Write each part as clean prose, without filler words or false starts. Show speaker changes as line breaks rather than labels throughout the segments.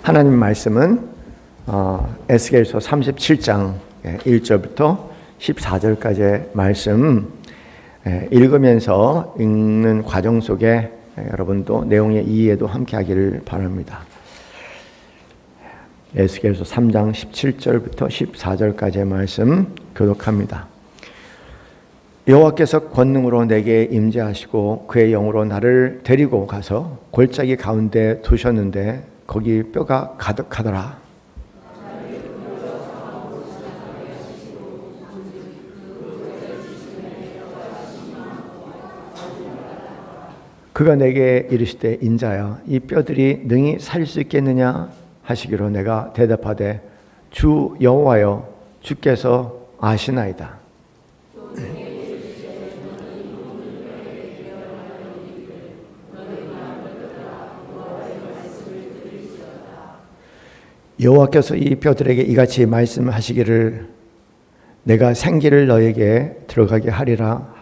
하나님 말씀은 에스겔서 37장 1절부터 14절까지의 말씀 읽으면서 읽는 과정 속에 여러분도 내용의 이해도 함께 하기를 바랍니다. 에스겔서 3장 17절부터 14절까지의 말씀 교독합니다. 여호와께서 권능으로 내게 임재하시고 그의 영으로 나를 데리고 가서 골짜기 가운데 두셨는데 거기 뼈가 가득하더라. 그가 내게 이르시되 인자야 이 뼈들이 능히 살 수 있겠느냐 하시기로 내가 대답하되 주 여호와여 주께서 아시나이다. 여호와께서 이 뼈들에게 이같이 말씀하시기를 내가 생기를 너에게 들어가게 하리라.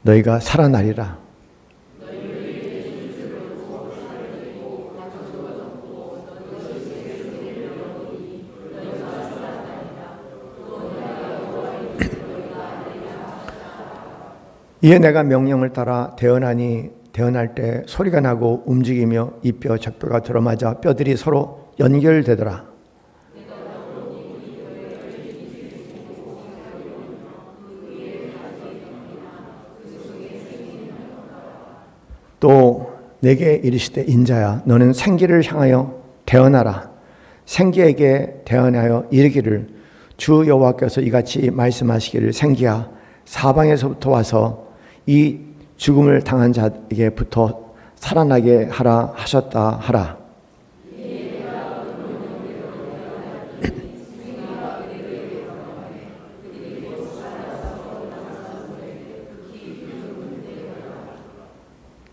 너희가 살아나리라. 이에 내가 명령을 따라 대언하니 대언할 때 소리가 나고 움직이며 이 뼈 저 뼈가 들어맞아 뼈들이 서로 연결되더라. 또 내게 이르시되 인자야 너는 생기를 향하여 대언하라. 생기에게 대언하여 이르기를 주 여호와께서 이같이 말씀하시기를 생기야 사방에서부터 와서 이 죽음을 당한 자에게부터 살아나게 하라 하셨다 하라.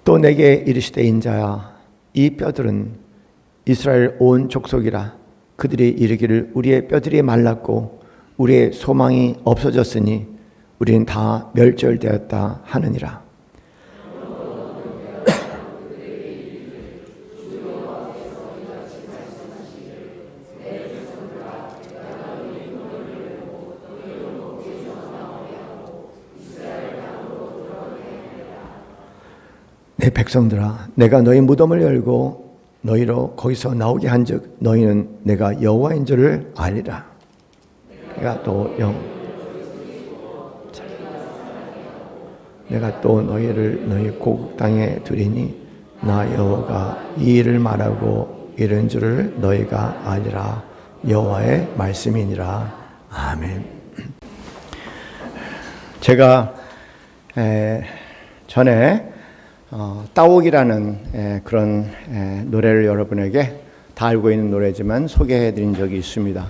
또 내게 이르시되 인자야 이 뼈들은 이스라엘 온 족속이라. 그들이 이르기를 우리의 뼈들이 말랐고 우리의 소망이 없어졌으니 우리는 다 멸절되었다 하느니라. 내 백성들아 내가 너희 무덤을 열고 너희로 거기서 나오게 한즉 너희는 내가 여호와인 줄을 알리라. 내가 또 너희를 너희 고국 땅에 두리니 나 여호와가 이 일을 말하고 이런 줄을 너희가 알리라. 여호와의 말씀이니라. 아멘. 제가 전에 따옥이라는 그런 노래를 여러분에게 다 알고 있는 노래지만 소개해드린 적이 있습니다.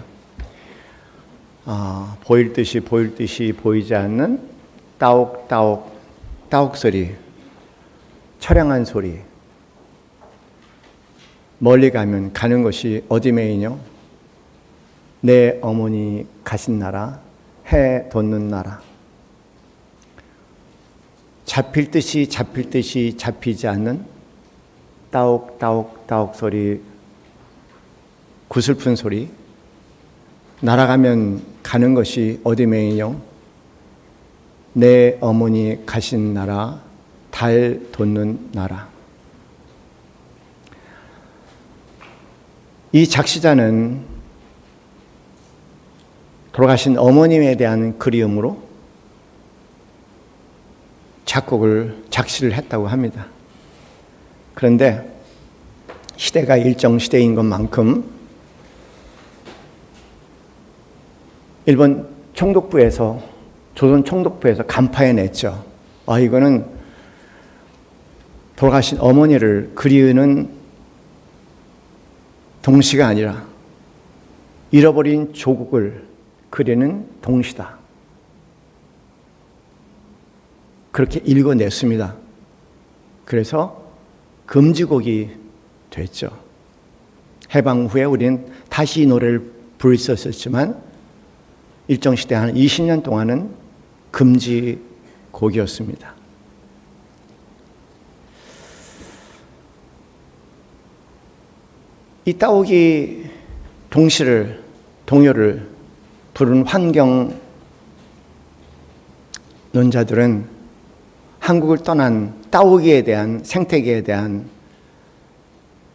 보일 듯이 보이지 않는 따옥 소리, 처량한 소리. 멀리 가면 가는 것이 어디 메이뇨? 내 어머니 가신 나라, 해 돋는 나라. 잡힐 듯이 잡히지 않는 따옥 소리, 구슬픈 소리. 날아가면 가는 것이 어디 메이뇨? 내 어머니 가신 나라, 달 돋는 나라. 이 작시자는 돌아가신 어머님에 대한 그리움으로 작시를 했다고 합니다. 그런데 시대가 일정 시대인 것만큼 일본 총독부에서 조선 총독부에서 간파해 냈죠. 이거는 돌아가신 어머니를 그리우는 동시가 아니라 잃어버린 조국을 그리는 동시다. 그렇게 읽어냈습니다. 그래서 금지곡이 됐죠. 해방 후에 우리는 다시 이 노래를 부를 수 있었지만 일정 시대 한 20년 동안은 금지곡이었습니다. 이 따오기 동요를 부른 환경론자들은 한국을 떠난 따오기에 대한 생태계에 대한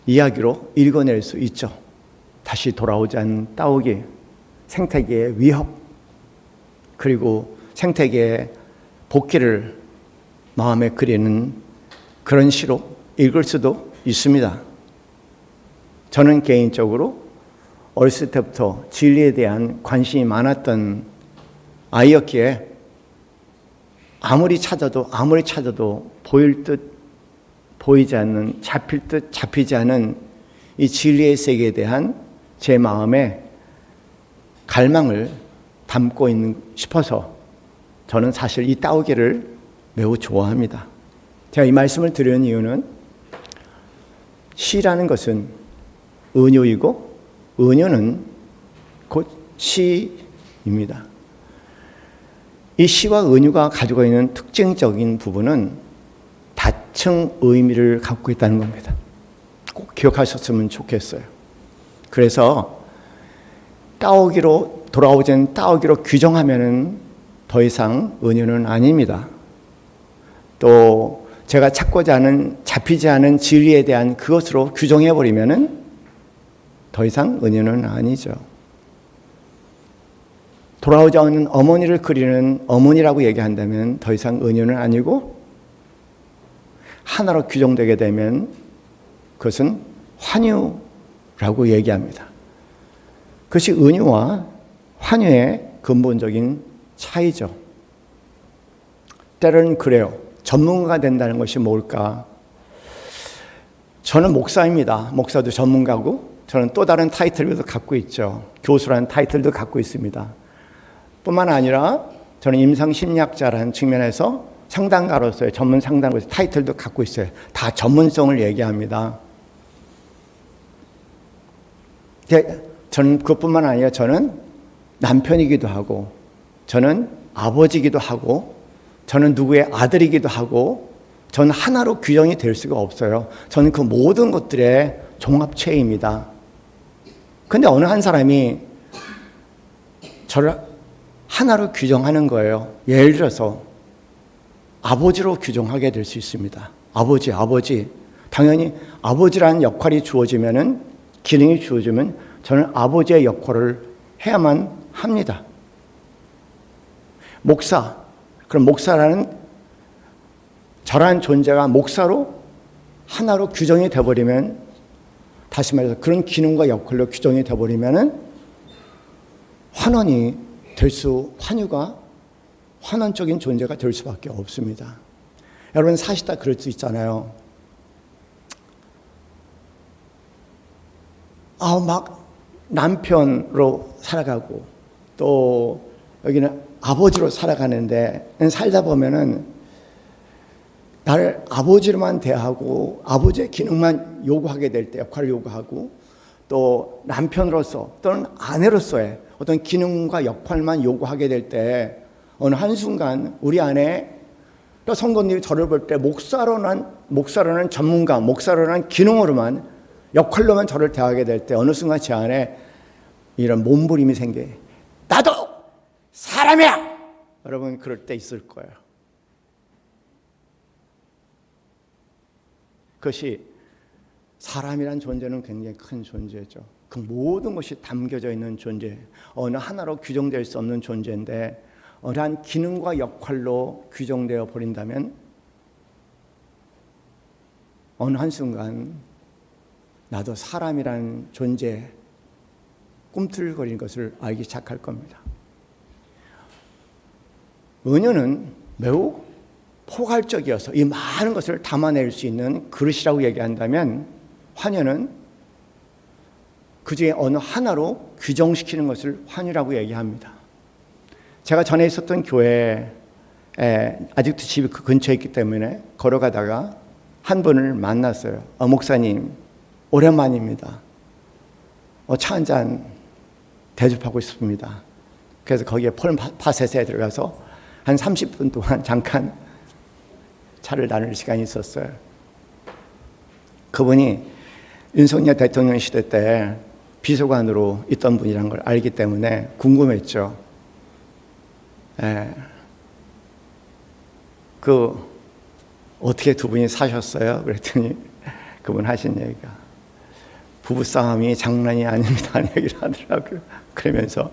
이야기로 읽어낼 수 있죠. 다시 돌아오지 않는 따오기, 생태계의 위협, 그리고 생태계의 복귀를 마음에 그리는 그런 시로 읽을 수도 있습니다. 저는 개인적으로 어렸을 때부터 진리에 대한 관심이 많았던 아이였기에 아무리 찾아도 보일 듯 보이지 않는, 잡힐 듯 잡히지 않은 이 진리의 세계에 대한 제 마음의 갈망을 담고 있는 싶어서 저는 사실 이 따오기를 매우 좋아합니다. 제가 이 말씀을 드리는 이유는 시라는 것은 은유이고 은유는 곧 시입니다. 이 시와 은유가 가지고 있는 특징적인 부분은 다층 의미를 갖고 있다는 겁니다. 꼭 기억하셨으면 좋겠어요. 그래서 따오기로 돌아오진 따오기로 규정하면은 더 이상 은유는 아닙니다. 또 제가 찾고자 하는 잡히지 않은 진리에 대한 그것으로 규정해 버리면은 더 이상 은유는 아니죠. 돌아오지 않는 어머니를 그리는 어머니라고 얘기한다면 더 이상 은유는 아니고, 하나로 규정되게 되면 그것은 환유라고 얘기합니다. 그것이 은유와 환유의 근본적인 차이죠. 때로는 그래요. 전문가가 된다는 것이 뭘까? 저는 목사입니다. 목사도 전문가고, 저는 또 다른 타이틀도 갖고 있죠. 교수라는 타이틀도 갖고 있습니다. 뿐만 아니라 저는 임상심리학자라는 측면에서 상담가로서의 전문 상담가로서의 타이틀도 갖고 있어요. 다 전문성을 얘기합니다. 저는 그것뿐만 아니라 저는 남편이기도 하고, 저는 아버지이기도 하고, 저는 누구의 아들이기도 하고, 저는 하나로 규정이 될 수가 없어요. 저는 그 모든 것들의 종합체입니다. 그런데 어느 한 사람이 저를 하나로 규정하는 거예요. 예를 들어서 아버지로 규정하게 될 수 있습니다. 아버지. 당연히 아버지라는 역할이 주어지면은, 기능이 주어지면 저는 아버지의 역할을 해야만 합니다. 목사. 그럼 목사라는 저라는 존재가 목사로 하나로 규정이 되어버리면, 다시 말해서 그런 기능과 역할로 규정이 되어버리면은 환유가 환원적인 존재가 될 수밖에 없습니다. 여러분 사실 다 그럴 수 있잖아요. 막 남편으로 살아가고, 또 여기는 아버지로 살아가는데, 살다 보면은 나를 아버지로만 대하고 아버지의 기능만 요구하게 될 때, 역할을 요구하고, 또 남편으로서 또는 아내로서의 어떤 기능과 역할만 요구하게 될 때, 어느 한순간 우리 안에, 또 성도님이 저를 볼 때 목사로는 전문가, 목사로는 기능으로만, 역할로만 저를 대하게 될 때 어느 순간 제 안에 이런 몸부림이 생겨요. 나도 사람이야! 여러분 그럴 때 있을 거예요. 그것이 사람이란 존재는 굉장히 큰 존재죠. 그 모든 것이 담겨져 있는 존재, 어느 하나로 규정될 수 없는 존재인데, 어느 한 기능과 역할로 규정되어 버린다면 어느 한순간 나도 사람이라는 존재, 꿈틀거리는 것을 알기 시작할 겁니다. 은유는 매우 포괄적이어서 이 많은 것을 담아낼 수 있는 그릇이라고 얘기한다면, 환유는 그중에 어느 하나로 규정시키는 것을 환유라고 얘기합니다. 제가 전에 있었던 교회에 아직도 집이 그 근처에 있기 때문에 걸어가다가 한 분을 만났어요. 목사님 오랜만입니다. 차 한잔 대접하고 싶습니다. 그래서 거기에 폴파셋에 들어가서 한 30분 동안 잠깐 차를 나눌 시간이 있었어요. 그분이 윤석열 대통령 시대 때 비서관으로 있던 분이란 걸 알기 때문에 궁금했죠. 어떻게 두 분이 사셨어요? 그랬더니 그분 하신 얘기가 부부싸움이 장난이 아닙니다 얘기를 하더라고요. 그러면서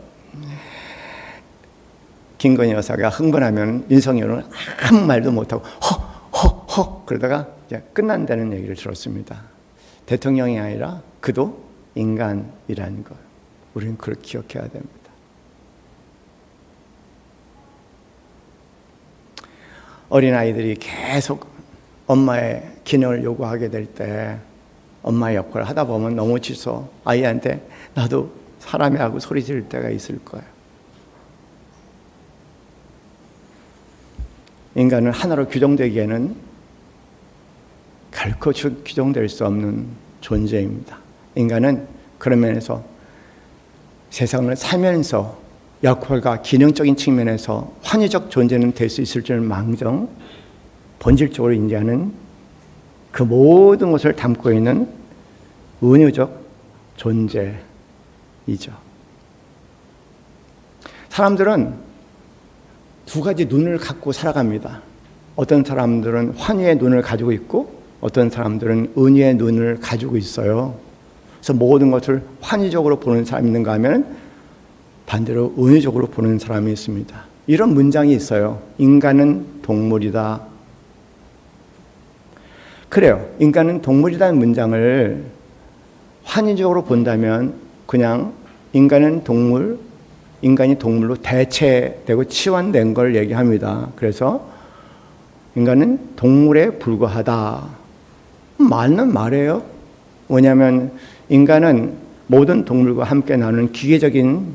김건희 여사가 흥분하면 윤석열은 아무 말도 못하고 허 그러다가 이제 끝난다는 얘기를 들었습니다. 대통령이 아니라 그도 인간이라는 걸 우리는 그걸 기억해야 됩니다. 어린아이들이 계속 엄마의 기능을 요구하게 될 때 엄마의 역할을 하다 보면 너무 지쳐 아이한테 나도 사람이 하고 소리 지를 때가 있을 거예요. 인간은 하나로 규정되기에는 결코 규정될 수 없는 존재입니다. 인간은 그런 면에서 세상을 살면서 역할과 기능적인 측면에서 환희적 존재는 될 수 있을 줄 망정 본질적으로 인자는 그 모든 것을 담고 있는 은유적 존재이죠. 사람들은 두 가지 눈을 갖고 살아갑니다. 어떤 사람들은 환희의 눈을 가지고 있고 어떤 사람들은 은유의 눈을 가지고 있어요. 그래서 모든 것을 환희적으로 보는 사람이 있는가 하면 반대로 은유적으로 보는 사람이 있습니다. 이런 문장이 있어요. 인간은 동물이다. 그래요. 인간은 동물이라는 문장을 환희적으로 본다면 그냥 인간은 동물, 인간이 동물로 대체되고 치환된 걸 얘기합니다. 그래서 인간은 동물에 불과하다. 맞는 말이에요. 왜냐하면 인간은 모든 동물과 함께 나누는 기계적인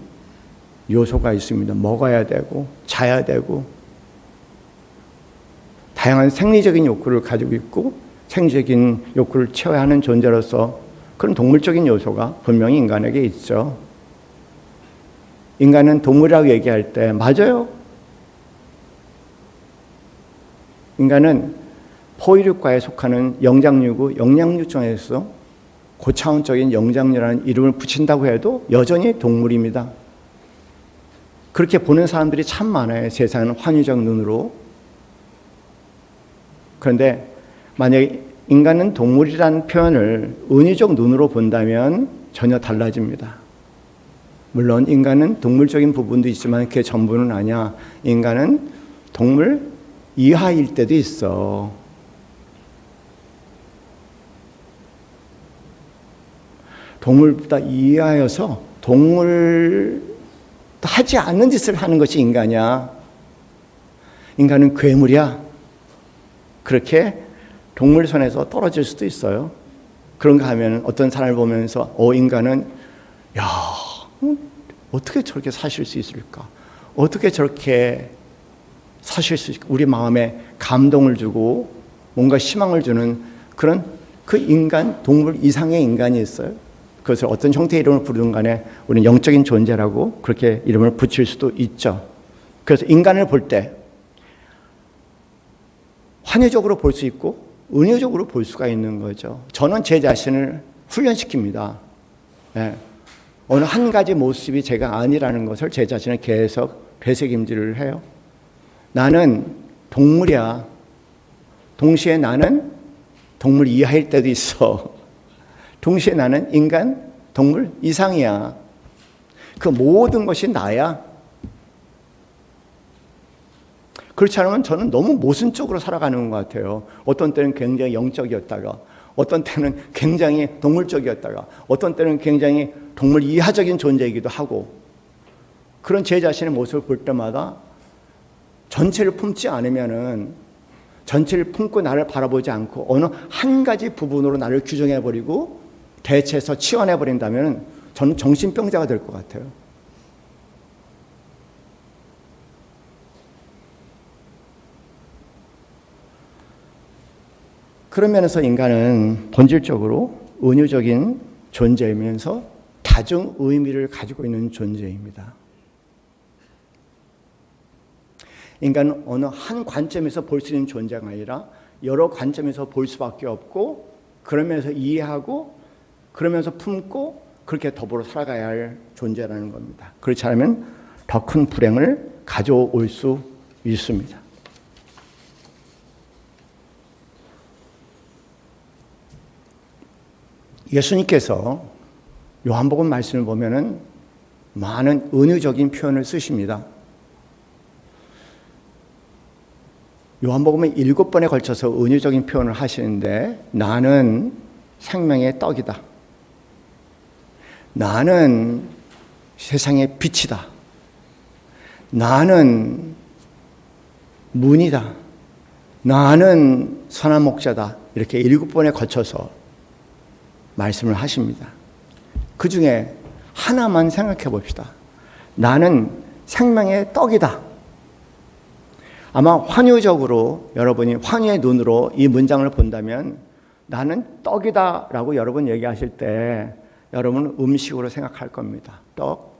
요소가 있습니다. 먹어야 되고 자야 되고 다양한 생리적인 욕구를 가지고 있고 생리적인 욕구를 채워야 하는 존재로서 그런 동물적인 요소가 분명히 인간에게 있죠. 인간은 동물이라고 얘기할 때 맞아요. 인간은 포유류과에 속하는 영장류고 영양류 중에서 고차원적인 영장류라는 이름을 붙인다고 해도 여전히 동물입니다. 그렇게 보는 사람들이 참 많아요. 세상은 환희적 눈으로. 그런데 만약에 인간은 동물이라는 표현을 은유적 눈으로 본다면 전혀 달라집니다. 물론 인간은 동물적인 부분도 있지만 그게 전부는 아니야. 인간은 동물 이하일 때도 있어. 동물보다 이하여서 동물 하지 않는 짓을 하는 것이 인간이야. 인간은 괴물이야. 그렇게 동물 손에서 떨어질 수도 있어요. 그런가 하면 어떤 사람을 보면서 인간은 야 어떻게 저렇게 사실 수 있을까? 어떻게 저렇게 사실 수 있을까? 우리 마음에 감동을 주고 뭔가 희망을 주는 그런 그 인간, 동물 이상의 인간이 있어요. 그것을 어떤 형태의 이름을 부르든 간에 우리는 영적인 존재라고 그렇게 이름을 붙일 수도 있죠. 그래서 인간을 볼 때 환희적으로 볼 수 있고 은유적으로 볼 수가 있는 거죠. 저는 제 자신을 훈련시킵니다. 네. 어느 한 가지 모습이 제가 아니라는 것을 제 자신을 계속 되새김질을 해요. 나는 동물이야. 동시에 나는 동물 이하일 때도 있어. 동시에 나는 인간, 동물 이상이야. 그 모든 것이 나야. 그렇지 않으면 저는 너무 모순적으로 살아가는 것 같아요. 어떤 때는 굉장히 영적이었다가 어떤 때는 굉장히 동물적이었다가 어떤 때는 굉장히 동물 이하적인 존재이기도 하고 그런 제 자신의 모습을 볼 때마다 전체를 품지 않으면은 전체를 품고 나를 바라보지 않고 어느 한 가지 부분으로 나를 규정해버리고 대체해서 치환해버린다면 저는 정신병자가 될 것 같아요. 그런 면에서 인간은 본질적으로 은유적인 존재이면서 다중 의미를 가지고 있는 존재입니다. 인간은 어느 한 관점에서 볼 수 있는 존재가 아니라 여러 관점에서 볼 수밖에 없고 그런 면에서 이해하고 그러면서 품고 그렇게 더불어 살아가야 할 존재라는 겁니다. 그렇지 않으면 더 큰 불행을 가져올 수 있습니다. 예수님께서 요한복음 말씀을 보면은 많은 은유적인 표현을 쓰십니다. 요한복음에 7번에 걸쳐서 은유적인 표현을 하시는데, 나는 생명의 떡이다. 나는 세상의 빛이다. 나는 문이다. 나는 선한 목자다. 이렇게 7번에 걸쳐서 말씀을 하십니다. 그 중에 하나만 생각해 봅시다. 나는 생명의 떡이다. 아마 환유적으로 여러분이 환유의 눈으로 이 문장을 본다면 나는 떡이다 라고 여러분 얘기하실 때 여러분은 음식으로 생각할 겁니다. 떡,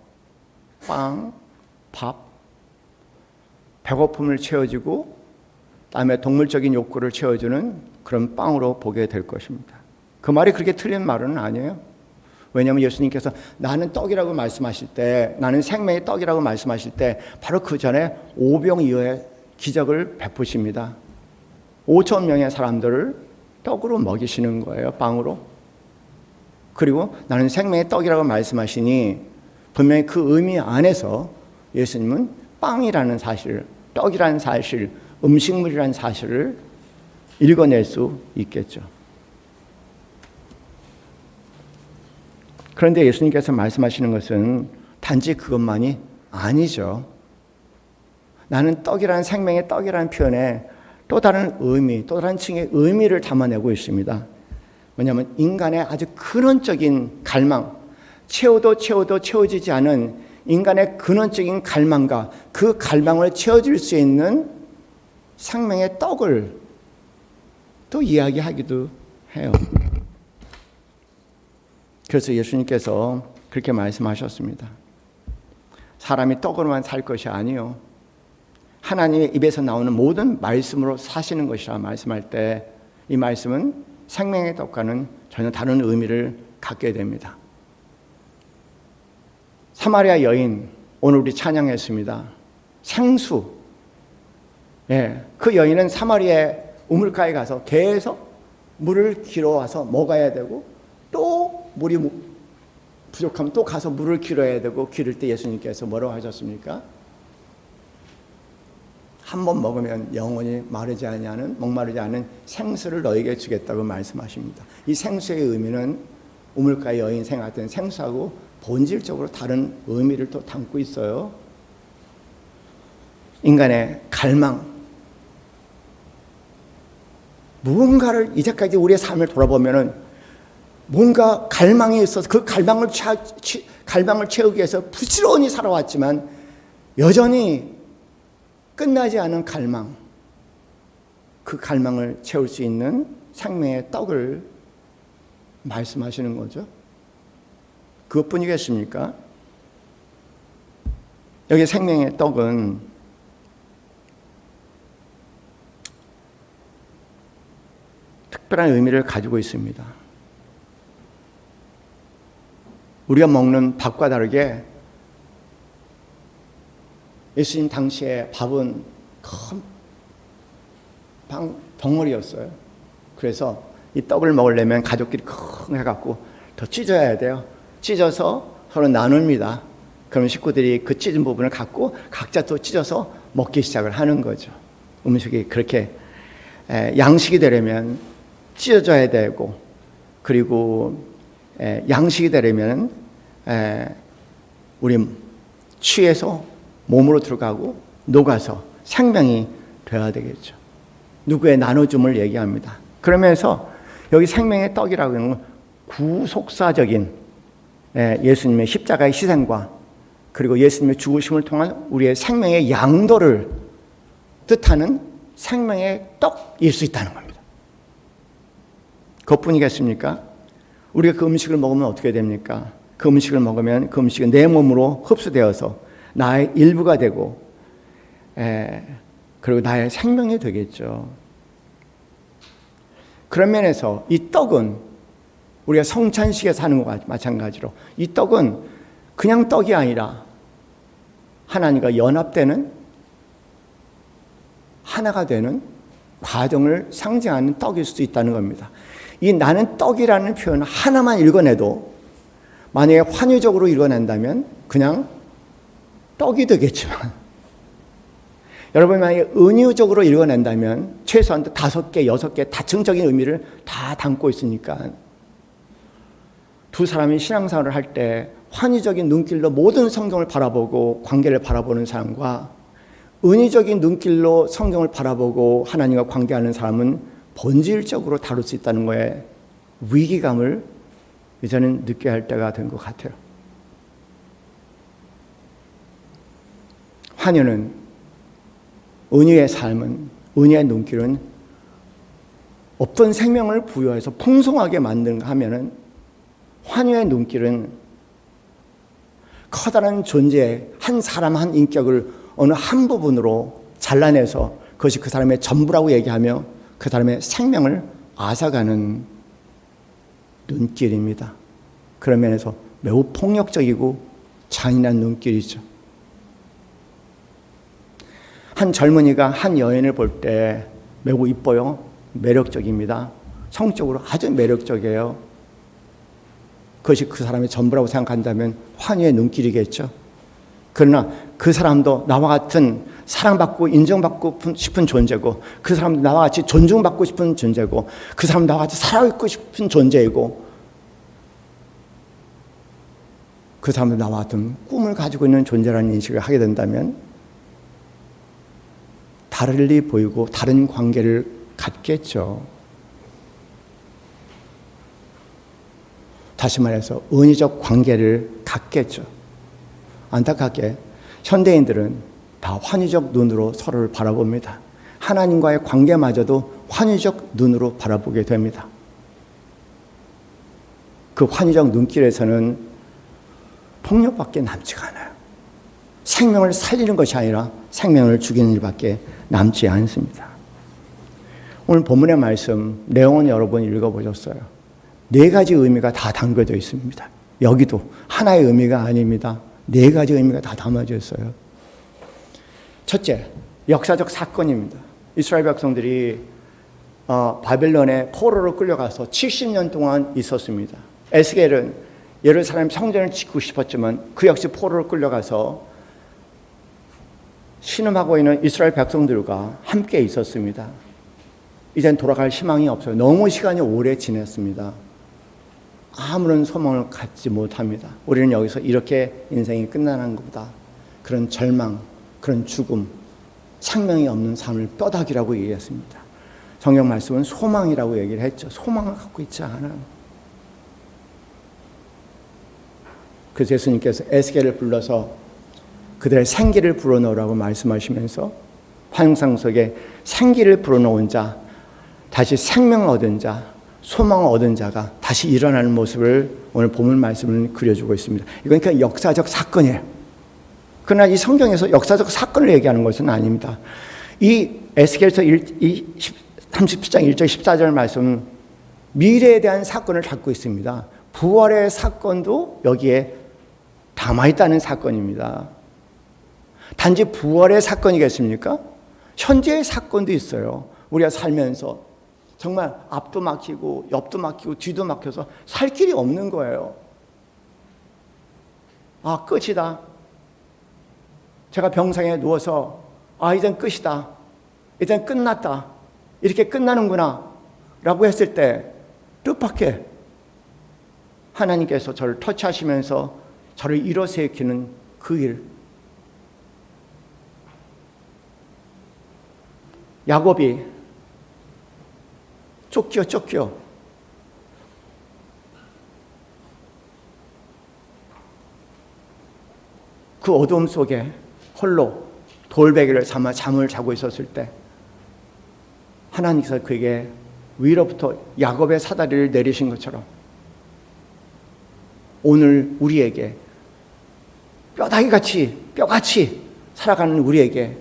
빵, 밥, 배고픔을 채워주고 다음에 동물적인 욕구를 채워주는 그런 빵으로 보게 될 것입니다. 그 말이 그렇게 틀린 말은 아니에요. 왜냐하면 예수님께서 나는 떡이라고 말씀하실 때, 나는 생명의 떡이라고 말씀하실 때 바로 그 전에 오병이어의 기적을 베푸십니다. 5천 명의 사람들을 떡으로 먹이시는 거예요. 빵으로. 그리고 나는 생명의 떡이라고 말씀하시니 분명히 그 의미 안에서 예수님은 빵이라는 사실, 떡이라는 사실, 음식물이라는 사실을 읽어낼 수 있겠죠. 그런데 예수님께서 말씀하시는 것은 단지 그것만이 아니죠. 나는 떡이라는, 생명의 떡이라는 표현에 또 다른 의미, 또 다른 층의 의미를 담아내고 있습니다. 뭐냐면 인간의 아주 근원적인 갈망, 채워도 채워지지 않은 인간의 근원적인 갈망과 그 갈망을 채워줄 수 있는 생명의 떡을 또 이야기하기도 해요. 그래서 예수님께서 그렇게 말씀하셨습니다. 사람이 떡으로만 살 것이 아니요, 하나님의 입에서 나오는 모든 말씀으로 사시는 것이라 말씀할 때 이 말씀은 생명의 떡과는 전혀 다른 의미를 갖게 됩니다. 사마리아 여인, 오늘 우리 찬양했습니다. 생수. 그 여인은 사마리아 우물가에 가서 계속 물을 길어와서 먹어야 되고, 또 물이 부족하면 또 가서 물을 길어야 되고, 기를 때 예수님께서 뭐라고 하셨습니까? 한 번 먹으면 영원히 마르지 아니하는, 목마르지 않은 생수를 너에게 주겠다고 말씀하십니다. 이 생수의 의미는 우물가의 여인 생각했던 생수하고 본질적으로 다른 의미를 또 담고 있어요. 인간의 갈망, 무언가를 이제까지 우리의 삶을 돌아보면은 뭔가 갈망이 있어서 그 갈망을 채우기 위해서 부지런히 살아왔지만 여전히 끝나지 않은 갈망, 그 갈망을 채울 수 있는 생명의 떡을 말씀하시는 거죠. 그것뿐이겠습니까? 여기 생명의 떡은 특별한 의미를 가지고 있습니다. 우리가 먹는 밥과 다르게 예수님 당시에 밥은 큰 덩어리였어요. 그래서 이 떡을 먹으려면 가족끼리 큰 해갖고 더 찢어야 돼요. 찢어서 서로 나눕니다. 그럼 식구들이 그 찢은 부분을 갖고 각자 또 찢어서 먹기 시작을 하는 거죠. 음식이 그렇게 양식이 되려면 찢어져야 되고, 그리고 양식이 되려면 우리 취해서 몸으로 들어가고 녹아서 생명이 되어야 되겠죠. 누구의 나눠줌을 얘기합니다. 그러면서 여기 생명의 떡이라고 하는 건 구속사적인 예수님의 십자가의 희생과 그리고 예수님의 죽으심을 통한 우리의 생명의 양도를 뜻하는 생명의 떡일 수 있다는 겁니다. 그것뿐이겠습니까? 우리가 그 음식을 먹으면 어떻게 됩니까? 그 음식을 먹으면 그 음식은 내 몸으로 흡수되어서 나의 일부가 되고, 그리고 나의 생명이 되겠죠. 그런 면에서 이 떡은 우리가 성찬식에 사는 것과 마찬가지로 이 떡은 그냥 떡이 아니라 하나님과 연합되는, 하나가 되는 과정을 상징하는 떡일 수도 있다는 겁니다. 이 나는 떡이라는 표현 하나만 읽어내도 만약에 환유적으로 읽어낸다면 그냥 떡이 되겠지만, 여러분이 만약에 은유적으로 읽어낸다면 최소한 5개, 6개 다층적인 의미를 다 담고 있으니까 두 사람이 신앙생활을 할 때 환유적인 눈길로 모든 성경을 바라보고 관계를 바라보는 사람과 은유적인 눈길로 성경을 바라보고 하나님과 관계하는 사람은 본질적으로 다룰 수 있다는 거에 위기감을 이제는 느껴야 할 때가 된 것 같아요. 환유는, 은유의 삶은, 은유의 눈길은 없던 생명을 부여해서 풍성하게 만든가 하면은, 환유의 눈길은 커다란 존재의 한 사람 한 인격을 어느 한 부분으로 잘라내서 그것이 그 사람의 전부라고 얘기하며 그 사람의 생명을 앗아가는 눈길입니다. 그런 면에서 매우 폭력적이고 잔인한 눈길이죠. 한 젊은이가 한 여인을 볼 때 매우 이뻐요. 매력적입니다. 성적으로 아주 매력적이에요. 그것이 그 사람의 전부라고 생각한다면 환희의 눈길이겠죠. 그러나 그 사람도 나와 같은 사랑받고 인정받고 싶은 존재고, 그 사람도 나와 같이 존중받고 싶은 존재고, 그 사람도 나와 같이 살아있고 싶은 존재이고, 그 사람도 나와 같은 꿈을 가지고 있는 존재라는 인식을 하게 된다면 다르게 보이고 다른 관계를 갖겠죠. 다시 말해서 은유적 관계를 갖겠죠. 안타깝게 현대인들은 다 환유적 눈으로 서로를 바라봅니다. 하나님과의 관계마저도 환유적 눈으로 바라보게 됩니다. 그 환유적 눈길에서는 폭력밖에 남지가 않아요. 생명을 살리는 것이 아니라 생명을 죽이는 일밖에 남지 않습니다. 오늘 본문의 말씀 내용은 여러분 읽어보셨어요. 4가지 의미가 다 담겨져 있습니다. 여기도 하나의 의미가 아닙니다. 4가지 의미가 다 담아져 있어요. 첫째, 역사적 사건입니다. 이스라엘 백성들이 바벨론에 포로로 끌려가서 70년 동안 있었습니다. 에스겔은 예루살렘 성전을 짓고 싶었지만 그 역시 포로로 끌려가서 신음하고 있는 이스라엘 백성들과 함께 있었습니다. 이젠 돌아갈 희망이 없어요. 너무 시간이 오래 지났습니다. 아무런 소망을 갖지 못합니다. 우리는 여기서 이렇게 인생이 끝나는 것보다 그런 절망, 그런 죽음, 생명이 없는 삶을 뼈다귀라고 얘기했습니다. 성경 말씀은 소망이라고 얘기를 했죠. 소망을 갖고 있지 않아요. 그래서 예수님께서 에스겔을 불러서 그들의 생기를 불어넣으라고 말씀하시면서 환상 속에 생기를 불어넣은 자, 다시 생명을 얻은 자, 소망을 얻은 자가 다시 일어나는 모습을 오늘 본문 말씀을 그려주고 있습니다. 이건 그냥 역사적 사건이에요. 그러나 이 성경에서 역사적 사건을 얘기하는 것은 아닙니다. 이 에스겔서 37장 1절 14절 말씀은 미래에 대한 사건을 담고 있습니다. 부활의 사건도 여기에 담아있다는 사건입니다. 단지 부활의 사건이겠습니까? 현재의 사건도 있어요. 우리가 살면서 정말 앞도 막히고 옆도 막히고 뒤도 막혀서 살 길이 없는 거예요. 아, 끝이다. 제가 병상에 누워서 이젠 끝이다. 이젠 끝났다. 이렇게 끝나는구나 라고 했을 때 뜻밖의 하나님께서 저를 터치하시면서 저를 일어세우시는 그 일. 야곱이 쫓겨 그 어둠 속에 홀로 돌베개를 삼아 잠을 자고 있었을 때 하나님께서 그에게 위로부터 야곱의 사다리를 내리신 것처럼 오늘 우리에게 뼈같이 살아가는 우리에게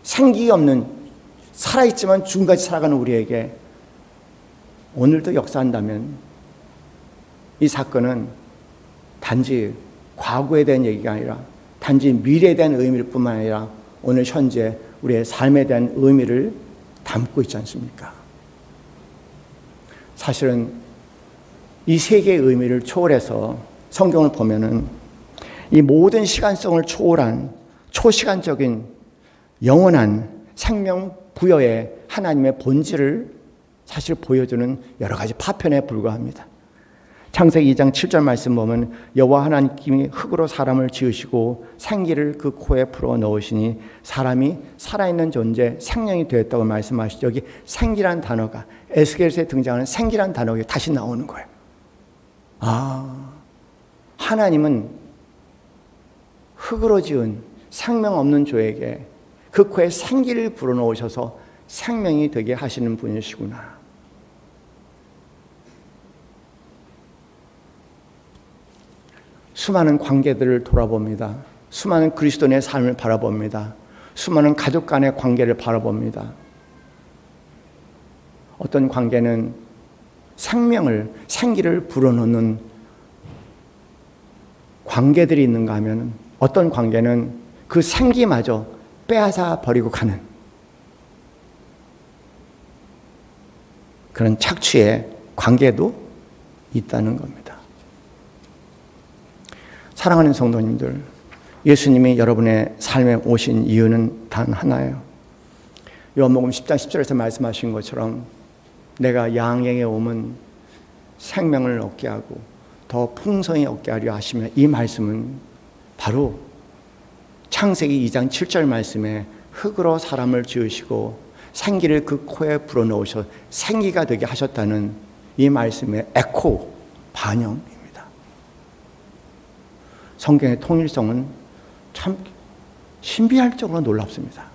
생기 없는 살아있지만 죽음까지 살아가는 우리에게 오늘도 역사한다면 이 사건은 단지 과거에 대한 얘기가 아니라 단지 미래에 대한 의미일 뿐만 아니라 오늘 현재 우리의 삶에 대한 의미를 담고 있지 않습니까? 사실은 이 세계의 의미를 초월해서 성경을 보면은 이 모든 시간성을 초월한 초시간적인 영원한 생명 부여의 하나님의 본질을 사실 보여주는 여러 가지 파편에 불과합니다. 창세기 2장 7절 말씀 보면 여호와 하나님이 흙으로 사람을 지으시고 생기를 그 코에 풀어 넣으시니 사람이 살아있는 존재 생명이 되었다고 말씀하시죠. 여기 생기란 단어가 에스겔서에 등장하는 생기란 단어가 다시 나오는 거예요. 하나님은 흙으로 지은 생명 없는 조에게 그 코에 생기를 불어넣으셔서 생명이 되게 하시는 분이시구나. 수많은 관계들을 돌아봅니다. 수많은 그리스도인의 삶을 바라봅니다. 수많은 가족 간의 관계를 바라봅니다. 어떤 관계는 생기를 불어넣는 관계들이 있는가 하면 어떤 관계는 그 생기마저 빼앗아 버리고 가는 그런 착취의 관계도 있다는 겁니다. 사랑하는 성도님들, 예수님이 여러분의 삶에 오신 이유는 단 하나예요. 요한복음 10장 10절에서 말씀하신 것처럼 내가 양에게 오면 생명을 얻게 하고 더 풍성히 얻게 하려 하시며, 이 말씀은 바로 창세기 2장 7절 말씀에 흙으로 사람을 지으시고 생기를 그 코에 불어넣으셔 생기가 되게 하셨다는 이 말씀의 에코, 반영입니다. 성경의 통일성은 참 신비할 정도로 놀랍습니다.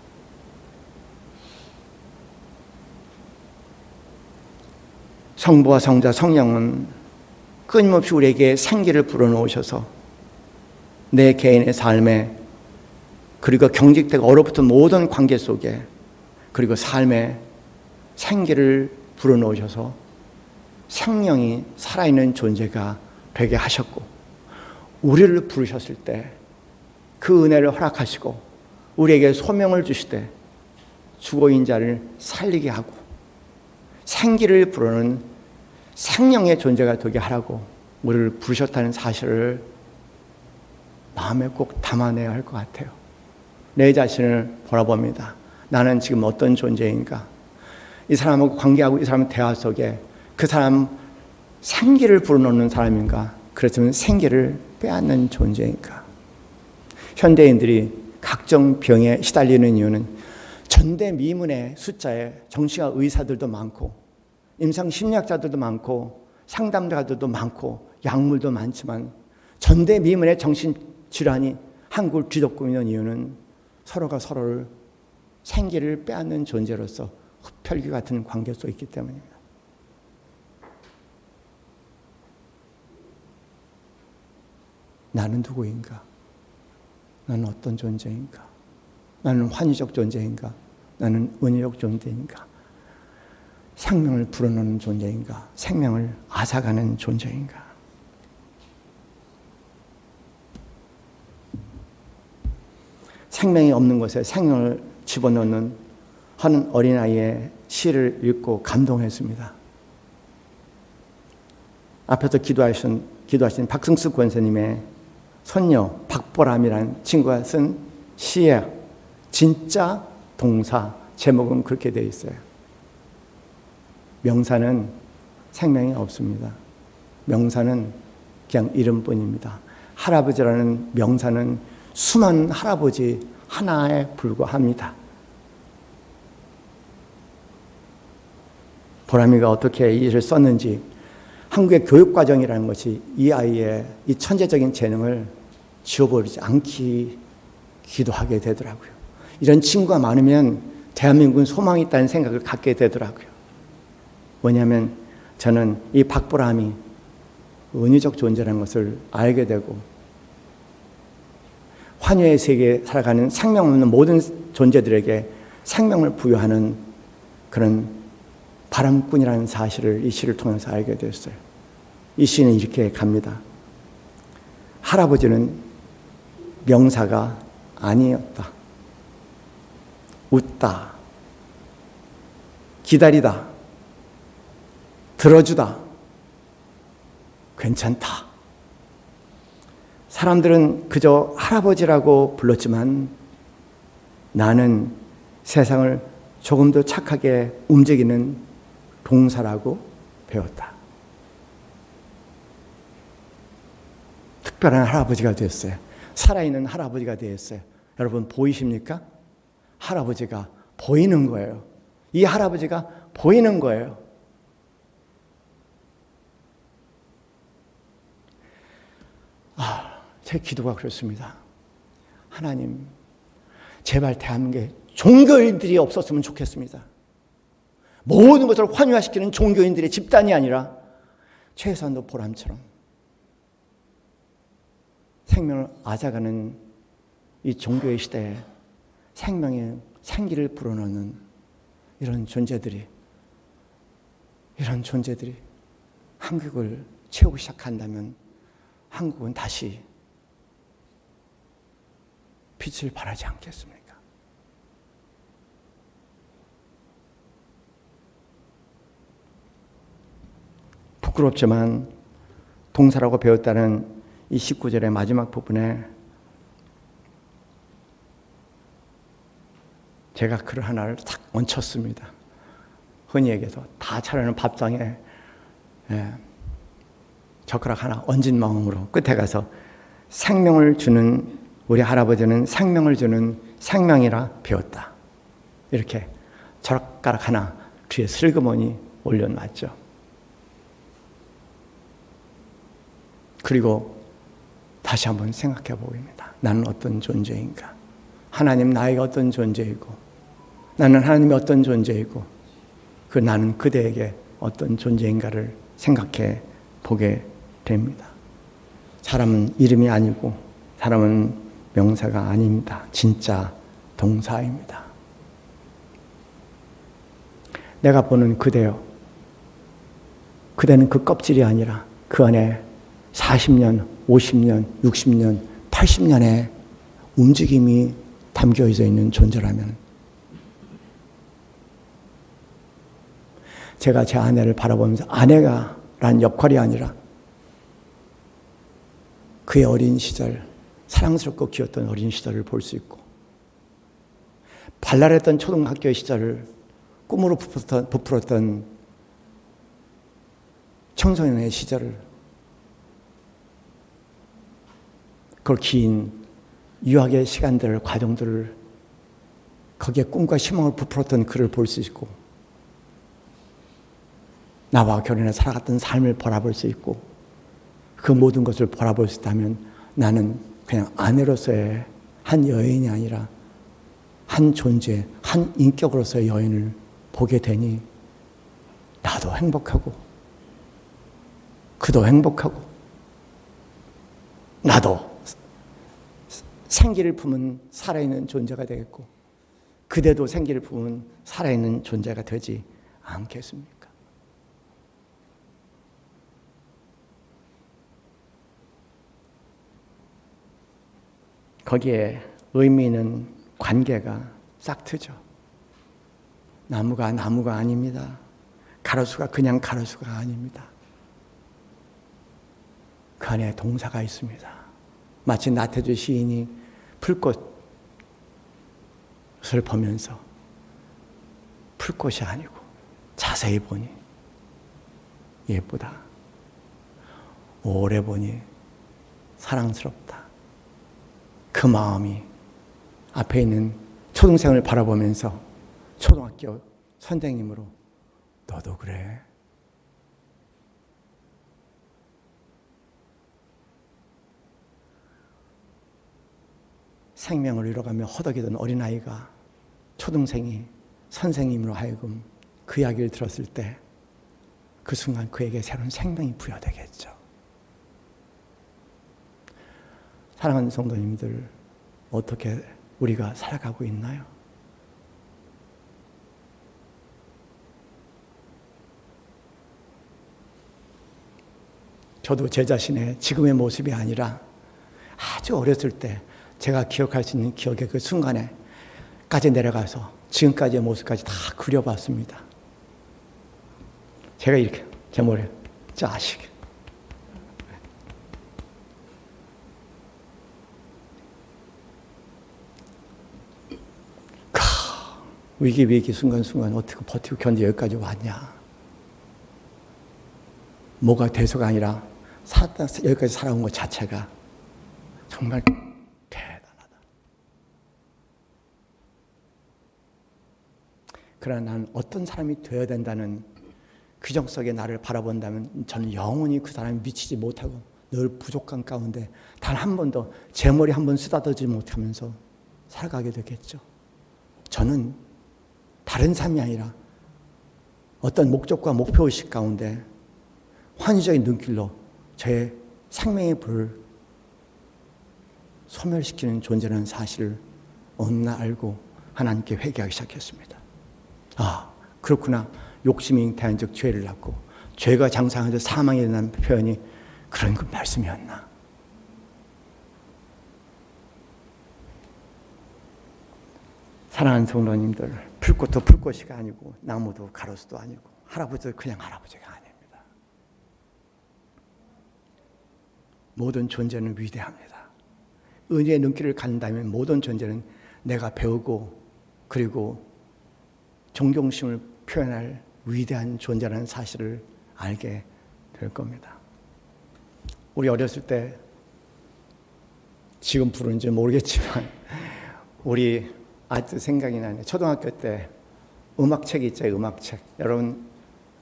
성부와 성자 성령은 끊임없이 우리에게 생기를 불어넣으셔서 내 개인의 삶에, 그리고 경직되고 얼어붙은 모든 관계 속에, 그리고 삶에 생기를 불어넣으셔서 생명이 살아있는 존재가 되게 하셨고, 우리를 부르셨을 때 그 은혜를 허락하시고 우리에게 소명을 주실 때 죽어있는 자를 살리게 하고 생기를 불어넣는 생명의 존재가 되게 하라고 우리를 부르셨다는 사실을 마음에 꼭 담아내야 할 것 같아요. 내 자신을 바라봅니다. 나는 지금 어떤 존재인가? 이 사람하고 관계하고 이 사람의 대화 속에 그 사람 생기를 불어넣는 사람인가? 그렇지만 생기를 빼앗는 존재인가? 현대인들이 각종 병에 시달리는 이유는 전대미문의 숫자에 정신과 의사들도 많고 임상심리학자들도 많고 상담가들도 많고 약물도 많지만 전대미문의 정신질환이 한국을 뒤덮고 있는 이유는 서로가 서로를 생기를 빼앗는 존재로서 흡혈귀 같은 관계 속에 있기 때문입니다. 나는 누구인가? 나는 어떤 존재인가? 나는 환희적 존재인가? 나는 은혜적 존재인가? 생명을 불어넣는 존재인가? 생명을 앗아가는 존재인가? 생명이 없는 곳에 생명을 집어넣는 한 어린아이의 시를 읽고 감동했습니다. 앞에서 기도하신 박승수 권사님의 손녀 박보람이라는 친구가 쓴 시의 진짜 동사 제목은 그렇게 되어 있어요. 명사는 생명이 없습니다. 명사는 그냥 이름뿐입니다. 할아버지라는 명사는 수많은 할아버지 하나에 불과합니다. 보람이가 어떻게 이 일을 썼는지, 한국의 교육과정이라는 것이 이 아이의 이 천재적인 재능을 지워버리지 않기도 하게 되더라고요. 이런 친구가 많으면 대한민국은 소망이 있다는 생각을 갖게 되더라고요. 왜냐하면 저는 이 박보람이 은유적 존재라는 것을 알게 되고, 환유의 세계에 살아가는 생명 없는 모든 존재들에게 생명을 부여하는 그런 바람꾼이라는 사실을 이 시를 통해서 알게 됐어요. 이 시는 이렇게 갑니다. 할아버지는 명사가 아니었다. 웃다, 기다리다, 들어주다, 괜찮다. 사람들은 그저 할아버지라고 불렀지만 나는 세상을 조금 더 착하게 움직이는 동사라고 배웠다. 특별한 할아버지가 되었어요. 살아있는 할아버지가 되었어요. 여러분 보이십니까? 할아버지가 보이는 거예요. 이 할아버지가 보이는 거예요. 제 기도가 그렇습니다. 하나님, 제발 대한민국에 종교인들이 없었으면 좋겠습니다. 모든 것을 환유화시키는 종교인들의 집단이 아니라 최소한도 보람처럼 생명을 앗아가는 이 종교의 시대에 생명의 생기를 불어넣는 이런 존재들이 한국을 채우기 시작한다면 한국은 다시 빛을 발하지 않겠습니까? 부끄럽지만 동사라고 배웠다는 이 19절의 마지막 부분에 제가 글 하나를 탁 얹혔습니다. 흔히 얘기해서 다 차려는 밥상에 젓가락 하나 얹은 마음으로 끝에 가서 생명을 주는 우리 할아버지는 생명을 주는 생명이라 배웠다. 이렇게 젓가락 하나 뒤에 슬그머니 올려놨죠. 그리고 다시 한번 생각해 보입니다. 나는 어떤 존재인가? 하나님 나에게 어떤 존재이고 나는 하나님이 어떤 존재이고 그 나는 그대에게 어떤 존재인가를 생각해 보게 됩니다. 사람은 이름이 아니고 사람은 명사가 아닙니다. 진짜 동사입니다. 내가 보는 그대요. 그대는 그 껍질이 아니라 그 안에 40년, 50년, 60년, 80년의 움직임이 담겨져 있는 존재라면 제가 제 아내를 바라보면서 아내가란 역할이 아니라 그의 어린 시절, 사랑스럽고 귀엽던 어린 시절을 볼 수 있고 발랄했던 초등학교 시절을 꿈으로 부풀었던 청소년의 시절을 그걸 긴 유학의 시간들, 과정들을 거기에 꿈과 희망을 부풀었던 그를 볼 수 있고 나와 결혼해 살아갔던 삶을 바라볼 수 있고 그 모든 것을 바라볼 수 있다면 나는 그냥 아내로서의 한 여인이 아니라 한 존재, 한 인격으로서의 여인을 보게 되니 나도 행복하고 그도 행복하고 나도 생기를 품은 살아있는 존재가 되겠고 그대도 생기를 품은 살아있는 존재가 되지 않겠습니까? 거기에 의미 있는 관계가 싹트죠. 나무가 아닙니다. 가로수가 그냥 가로수가 아닙니다. 그 안에 동사가 있습니다. 마치 나태주 시인이 풀꽃을 보면서 풀꽃이 아니고 자세히 보니 예쁘다. 오래 보니 사랑스럽다. 그 마음이 앞에 있는 초등생을 바라보면서 초등학교 선생님으로 너도 그래? 생명을 잃어가며 허덕이던 어린아이가 초등생이 선생님으로 하여금 그 이야기를 들었을 때 그 순간 그에게 새로운 생명이 부여되겠죠. 사랑하는 성도님들, 어떻게 우리가 살아가고 있나요? 저도 제 자신의 지금의 모습이 아니라 아주 어렸을 때 제가 기억할 수 있는 기억의 그 순간에까지 내려가서 지금까지의 모습까지 다 그려봤습니다. 제가 이렇게 제 머리에 자식 위기 순간순간 어떻게 버티고 견디 여기까지 왔냐. 뭐가 돼서가 아니라 여기까지 살아온 것 자체가 정말 대단하다. 그러나 나는 어떤 사람이 되어야 된다는 규정 속에 나를 바라본다면 저는 영원히 그 사람이 미치지 못하고 늘 부족한 가운데 단 한 번도 제 머리 한 번 쓰다듬지 못하면서 살아가게 되겠죠. 저는 다른 삶이 아니라 어떤 목적과 목표의식 가운데 환희적인 눈길로 저의 생명의 불을 소멸시키는 존재라는 사실을 어느 날 알고 하나님께 회개하기 시작했습니다. 아, 그렇구나. 욕심이 대한적 죄를 낳고 죄가 장사하면서 사망에 대한 표현이 그런 그 말씀이었나. 사랑하는 성도님들, 풀꽃도 풀꽃이 아니고 나무도 가로수도 아니고 할아버지도 그냥 할아버지가 아닙니다. 모든 존재는 위대합니다. 은혜의 눈길을 갖는다면 모든 존재는 내가 배우고 그리고 존경심을 표현할 위대한 존재라는 사실을 알게 될 겁니다. 우리 어렸을 때 지금 부르는지 모르겠지만 우리 아직도 생각이 나네. 초등학교 때 음악책 있죠, 음악책. 여러분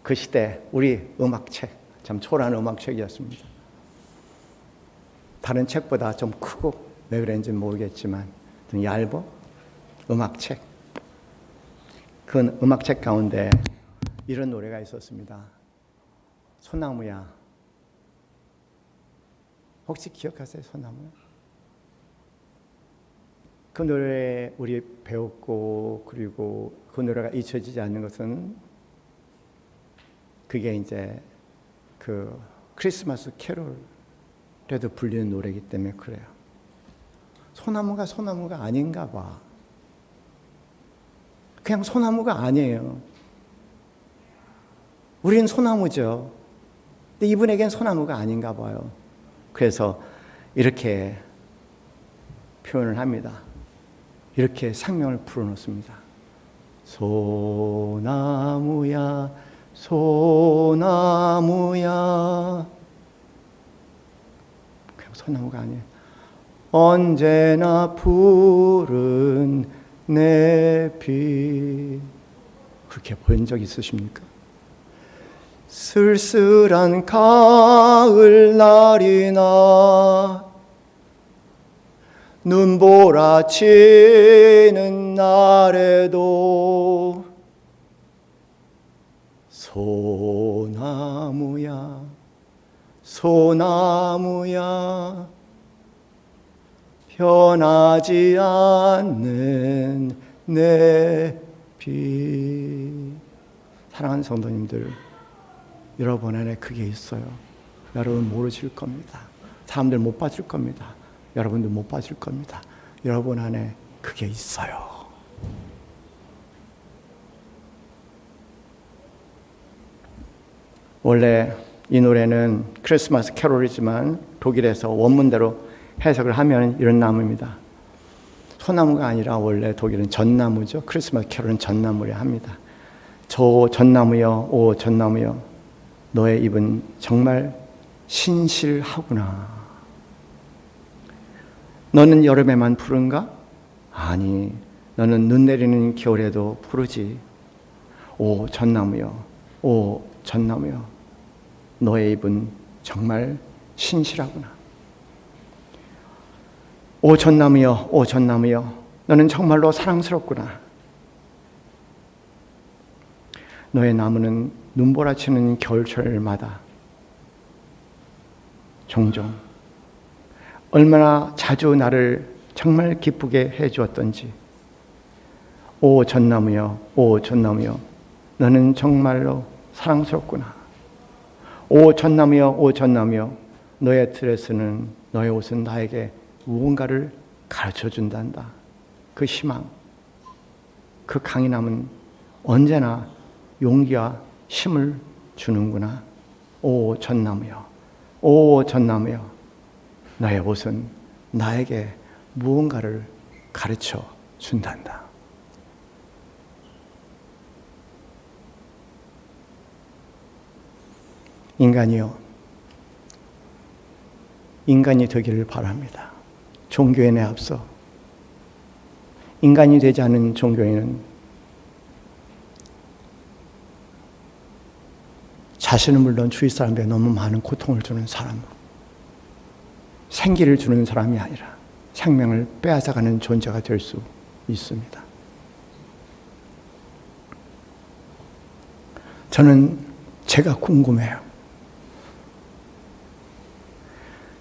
그 시대 우리 음악책 참 초라한 음악책이었습니다. 다른 책보다 좀 크고 왜 그런지 모르겠지만 좀 얇은 음악책. 그 음악책 가운데 이런 노래가 있었습니다. 소나무야. 혹시 기억하세요, 소나무야? 그 노래 우리 배웠고 그리고 그 노래가 잊혀지지 않는 것은 그게 이제 그 크리스마스 캐롤에도 불리는 노래이기 때문에 그래요. 소나무가 아닌가 봐. 그냥 소나무가 아니에요. 우리는 소나무죠. 근데 이분에겐 소나무가 아닌가 봐요. 그래서 이렇게 표현을 합니다. 이렇게 생명을 불어넣습니다. 소나무야, 소나무야. 그냥 소나무가 아니에요. 언제나 푸른 내 빛. 그렇게 본 적 있으십니까? 쓸쓸한 가을 날이나 눈보라치는 날에도 소나무야, 소나무야, 변하지 않는 내 빛. 사랑하는 성도님들, 여러분 안에 그게 있어요. 여러분 모르실 겁니다. 사람들 못 봐줄 겁니다. 여러분도 못 봐줄 겁니다. 여러분 안에 그게 있어요. 원래 이 노래는 크리스마스 캐롤이지만 독일에서 원문대로 해석을 하면 이런 나무입니다. 소나무가 아니라 원래 독일은 전나무죠. 크리스마스 캐롤은 전나무라 합니다. 저 전나무여, 오 전나무여, 너의 입은 정말 신실하구나. 너는 여름에만 푸른가? 아니, 너는 눈 내리는 겨울에도 푸르지. 오 전나무여, 오 전나무여, 너의 입은 정말 신실하구나. 오 전나무여, 오 전나무여, 너는 정말로 사랑스럽구나. 너의 나무는 눈보라치는 겨울철마다 종종 얼마나 자주 나를 정말 기쁘게 해주었던지. 오 전나무여, 오 전나무여, 너는 정말로 사랑스럽구나. 오 전나무여, 오 전나무여, 너의 드레스는, 너의 옷은 나에게 무언가를 가르쳐 준단다. 그 희망, 그 강인함은 언제나 용기와 힘을 주는구나. 오 전나무여, 오 전나무여, 너의 옷은 나에게 무언가를 가르쳐 준단다. 인간이요, 인간이 되기를 바랍니다. 종교인에 앞서 인간이 되지 않은 종교인은 자신은 물론 주위 사람들에게 너무 많은 고통을 주는 사람, 생기를 주는 사람이 아니라 생명을 빼앗아가는 존재가 될 수 있습니다. 저는 제가 궁금해요.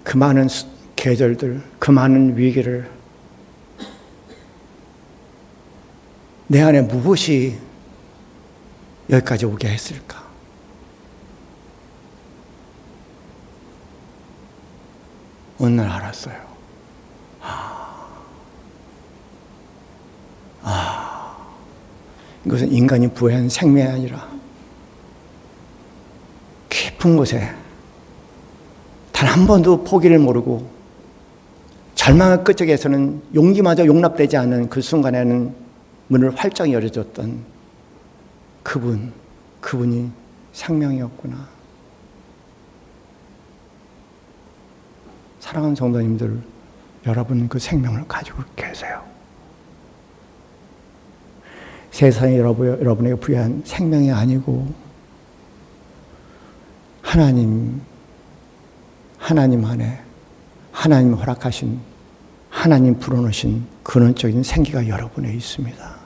그 많은 계절들, 그 많은 위기를 내 안에 무엇이 여기까지 오게 했을까? 어느 날 알았어요. 이것은 인간이 부여한 생명이 아니라 깊은 곳에 단 한 번도 포기를 모르고 절망의 끝쪽에서는 용기마저 용납되지 않은 그 순간에는 문을 활짝 열어줬던 그분이 생명이었구나. 사랑하는 성도님들, 여러분 그 생명을 가지고 계세요. 세상이 여러분에게 부여한 생명이 아니고 하나님 안에 하나님 허락하신, 하나님 불어넣으신 근원적인 생기가 여러분에 있습니다.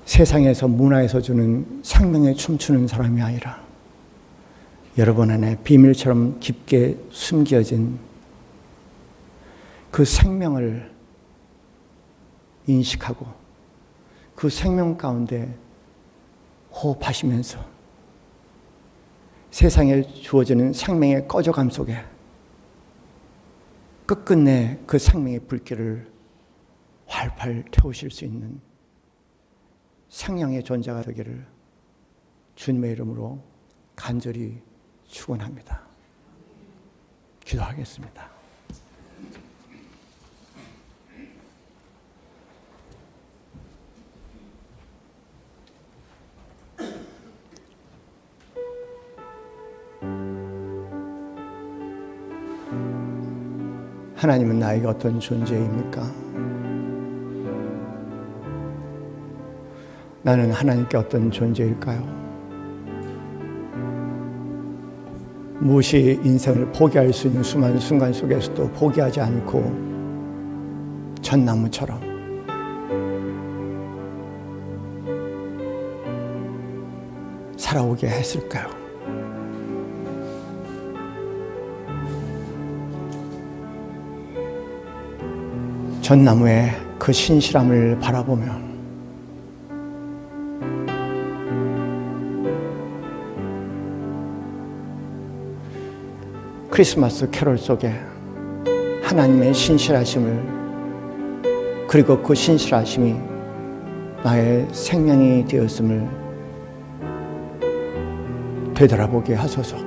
세상에서 문화에서 주는 생명에 춤추는 사람이 아니라 여러분 안에 비밀처럼 깊게 숨겨진 그 생명을 인식하고 그 생명 가운데 호흡하시면서 세상에 주어지는 생명의 꺼져감 속에 끝끝내 그 생명의 불길을 활활 태우실 수 있는 생명의 존재가 되기를 주님의 이름으로 간절히 축원합니다. 기도하겠습니다. 하나님은 나에게 어떤 존재입니까? 나는 하나님께 어떤 존재일까요? 무엇이 인생을 포기할 수 있는 수많은 순간 속에서도 포기하지 않고 전나무처럼 살아오게 했을까요? 전나무의 그 신실함을 바라보면 크리스마스 캐롤 속에 하나님의 신실하심을, 그리고 그 신실하심이 나의 생명이 되었음을 되돌아보게 하소서.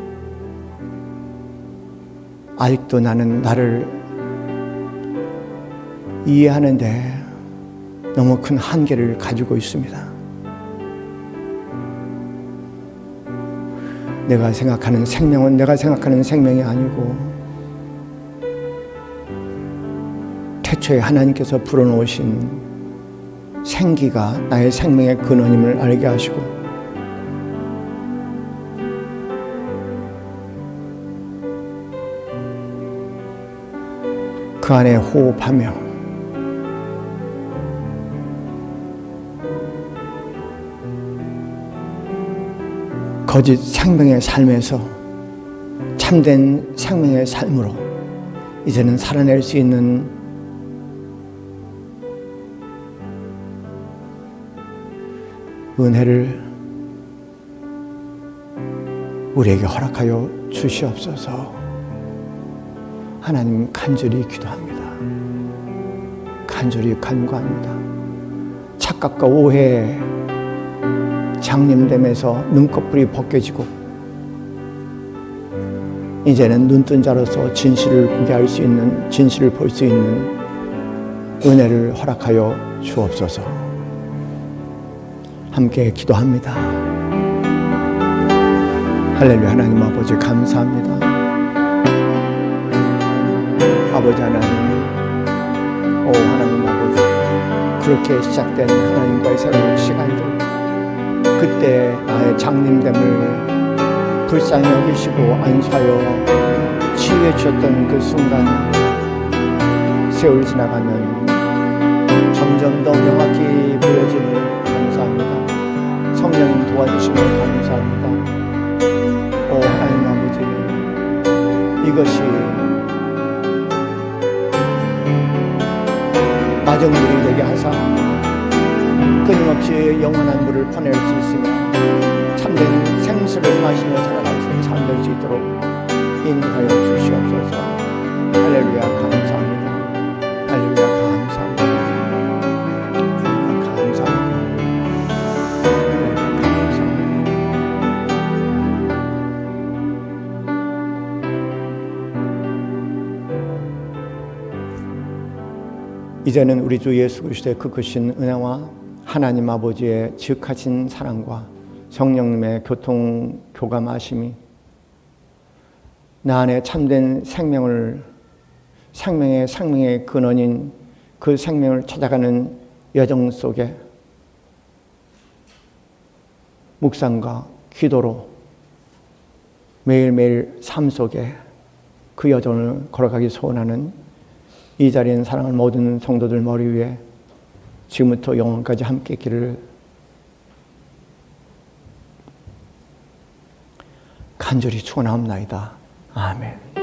아직도 나는 나를 이해하는데 너무 큰 한계를 가지고 있습니다. 내가 생각하는 생명은 내가 생각하는 생명이 아니고 태초에 하나님께서 불어넣으신 생기가 나의 생명의 근원임을 알게 하시고 그 안에 호흡하며 거짓 생명의 삶에서 참된 생명의 삶으로 이제는 살아낼 수 있는 은혜를 우리에게 허락하여 주시옵소서. 하나님 간절히 기도합니다. 간절히 간구합니다. 착각과 오해, 장님됨에서 눈꺼풀이 벗겨지고 이제는 눈뜬 자로서 진실을 보게 할 수 있는, 진실을 볼 수 있는 은혜를 허락하여 주옵소서. 함께 기도합니다. 할렐루야. 하나님 아버지 감사합니다. 아버지 하나님, 오 하나님 아버지, 그렇게 시작된 하나님과의 새로운 시간들, 그때 나의 장님됨을 불쌍히 여기시고 안수하여 치유해 주셨던 그 순간, 세월 지나가면 점점 더 명확히 보여짐을 감사합니다. 성령님 도와주심을 감사합니다. 오 하나님 아버지, 이것이 마정물이 되게 하사 끊임없이 영원한 물을 퍼낼 수 있으며 참된 생수를 마시며 살아갈 수 있는 삶 될 수 있도록 인도하여 주시옵소서. 할렐루야 감사합니다. 할렐루야 감사합니다. 할렐루야 감사합니다. 할렐루야 감사합니다. 이제는 우리 주 예수 그리스도의 그 크신 은혜와 하나님 아버지의 지극하신 사랑과 성령님의 교통 교감하심이 나 안에 참된 생명의 근원인 그 생명을 찾아가는 여정 속에 묵상과 기도로 매일매일 삶 속에 그 여정을 걸어가기 소원하는 이 자리에 있는 사랑하는 모든 성도들 머리 위에 지금부터 영원까지 함께 있기를 간절히 축원하옵나이다. 아멘.